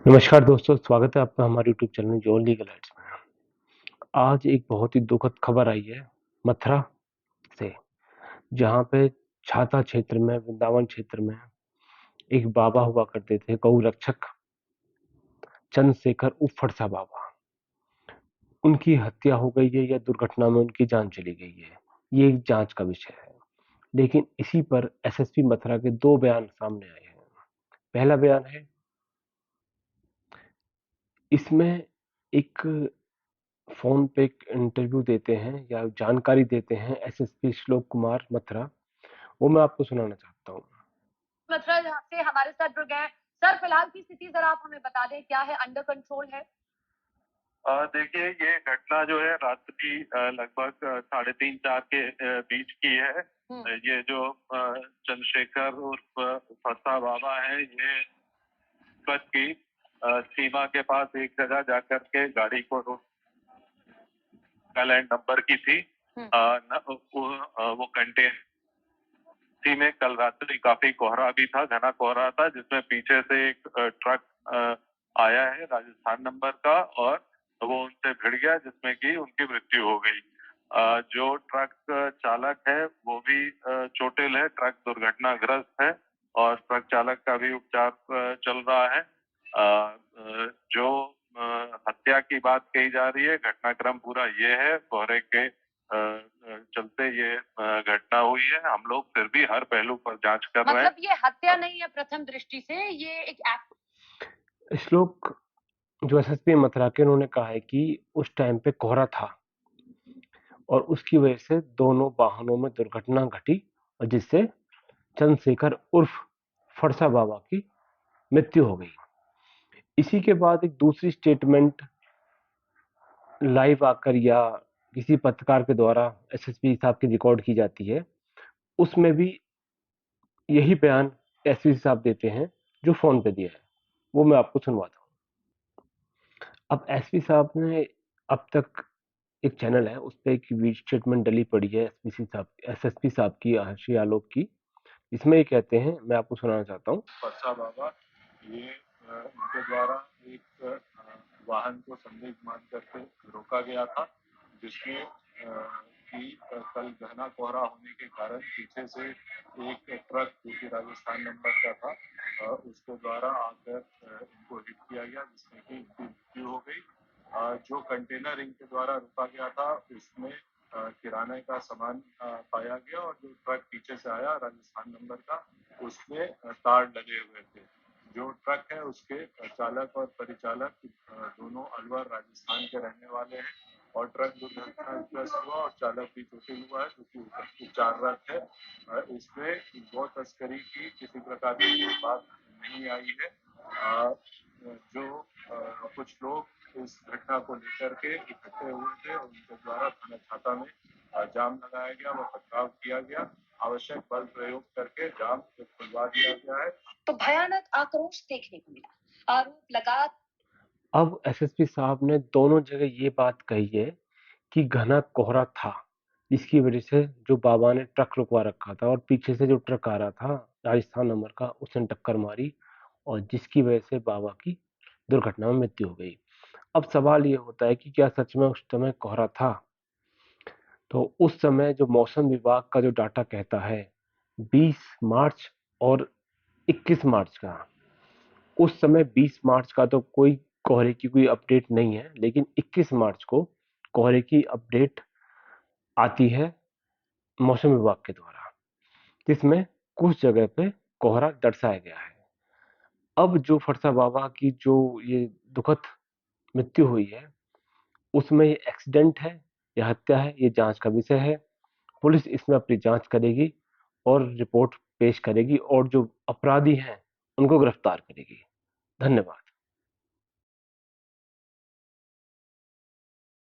नमस्कार दोस्तों, स्वागत है आपका हमारे YouTube channel John legal aids में। आज एक बहुत ही दुखद खबर आई है मथुरा से, जहां पे छाता क्षेत्र में, वृंदावन क्षेत्र में एक बाबा हुआ करते थे, गौ रक्षक चंद्रशेखर उर्फ फरसा बाबा। उनकी हत्या हो गई है या दुर्घटना में उनकी जान चली गई है, ये एक जांच का विषय है। लेकिन इसी पर एसएसपी मथुरा के दो बयान सामने आए हैं। पहला बयान है, इसमें एक फोन पे एक इंटरव्यू देते हैं या जानकारी देते हैं एसएसपी श्लोक कुमार मथुरा, वो मैं आपको सुनाना चाहता हूँ। मथुरा से हमारे साथ जुड़ गए हैं। सर, फिलहाल की स्थिति जरा आप हमें बता दें, क्या है, अंडर कंट्रोल है? देखिए, ये घटना जो है रात्रि लगभग 3:30-4 के बीच की है। ये जो चंद्रशेखर उर्फ फरसा बाबा है, ये तिब्बत की सीमा के पास एक जगह जाकर के गाड़ी को रोक, लैंड नंबर की थी। वो कंटेनर में कल रात्रि काफी कोहरा भी था, घना कोहरा था, जिसमें पीछे से एक ट्रक आया है राजस्थान नंबर का, और वो उनसे भिड़ गया, जिसमें कि उनकी मृत्यु हो गई। जो ट्रक चालक है वो भी चोटिल है, ट्रक दुर्घटनाग्रस्त है और ट्रक चालक का भी उपचार चल रहा है। जो हत्या की बात कही जा रही है, घटनाक्रम पूरा ये है, कोहरे के चलते ये घटना हुई है। हम लोग फिर भी हर पहलू पर जांच कर रहे हैं। मतलब ये हत्या नहीं है प्रथम दृष्टि से, ये एक एक्ट। श्लोक जो एसएसपी मथुरा के, उन्होंने कहा है कि उस टाइम पे कोहरा था और उसकी वजह से दोनों वाहनों में दुर्घटना घटी और जिससे चंद्रशेखर उर्फ फरसा बाबा की मृत्यु हो गई। इसी के बाद एक दूसरी स्टेटमेंट लाइव आकर या किसी पत्रकार के द्वारा एसएसपी साहब की रिकॉर्ड की जाती है। उसमें भी यही बयान एसपी साहब देते हैं जो फोन पे दिया है, वो मैं आपको सुनवाता हूँ। अब एसपी साहब ने अब तक एक चैनल है, उस पर एक वीडियो स्टेटमेंट डली पड़ी है एसएसपी साहब की, हर्षी आलोक की। इसमें ये कहते हैं, मैं आपको सुनाना चाहता हूँ। फरसा बाबा, ये उनके द्वारा एक वाहन को संदिग्ध मान करके रोका गया था, जिसमें कि कल घना कोहरा होने के कारण पीछे से एक ट्रक जो कि राजस्थान नंबर का था, उसके द्वारा आकर इनको हिट किया गया, जिसमें कि इनकी मृत्यु हो गई। जो कंटेनर इनके द्वारा रोका गया था उसमें किराने का सामान पाया गया, और जो ट्रक पीछे से आया राजस्थान नंबर का, उसमें तार लगे हुए थे। जो ट्रक है उसके चालक और परिचालक दोनों अलवर राजस्थान के रहने वाले हैं, और ट्रक दुर्घटनाग्रस्त हुआ और चालक भी चोटिल हुआ है, जो कि उपचाररत है। इसमें गौ तस्करी की किसी प्रकार की बात नहीं आई है। जो कुछ लोग इस घटना को लेकर के इकट्ठे हुए थे और उनके द्वारा थाना छाता में जाम लगाया गया, वो पथराव किया गया, आवश्यक बल प्रयोग करके जाम को खुलवा दिया गया है। तो भयानक आक्रोश देखने को मिला, आरोप लगा। अब एसएसपी साहब ने दोनों जगह ये बात कही है कि घना कोहरा था, जिसकी वजह से जो बाबा ने ट्रक रुकवा रखा था और पीछे से जो ट्रक आ रहा था राजस्थान नंबर का, उसने टक्कर मारी और जिसकी वजह से बाबा की दुर्घटना में मृत्यु हो गई। अब सवाल ये होता है कि क्या सच में उस समय कोहरा था? तो उस समय जो मौसम विभाग का जो डाटा कहता है 20 मार्च और 21 मार्च का, उस समय 20 मार्च का तो कोई कोहरे की कोई अपडेट नहीं है, लेकिन 21 मार्च को कोहरे की अपडेट आती है मौसम विभाग के द्वारा, जिसमें कुछ जगह पे कोहरा दर्शाया गया है। अब जो फरसा बाबा की जो ये दुखद मृत्यु हुई है, उसमें ये एक्सीडेंट है या हत्या है, ये जांच का विषय है। पुलिस इसमें अपनी जांच करेगी और रिपोर्ट पेश करेगी और जो अपराधी हैं उनको गिरफ्तार करेगी। धन्यवाद।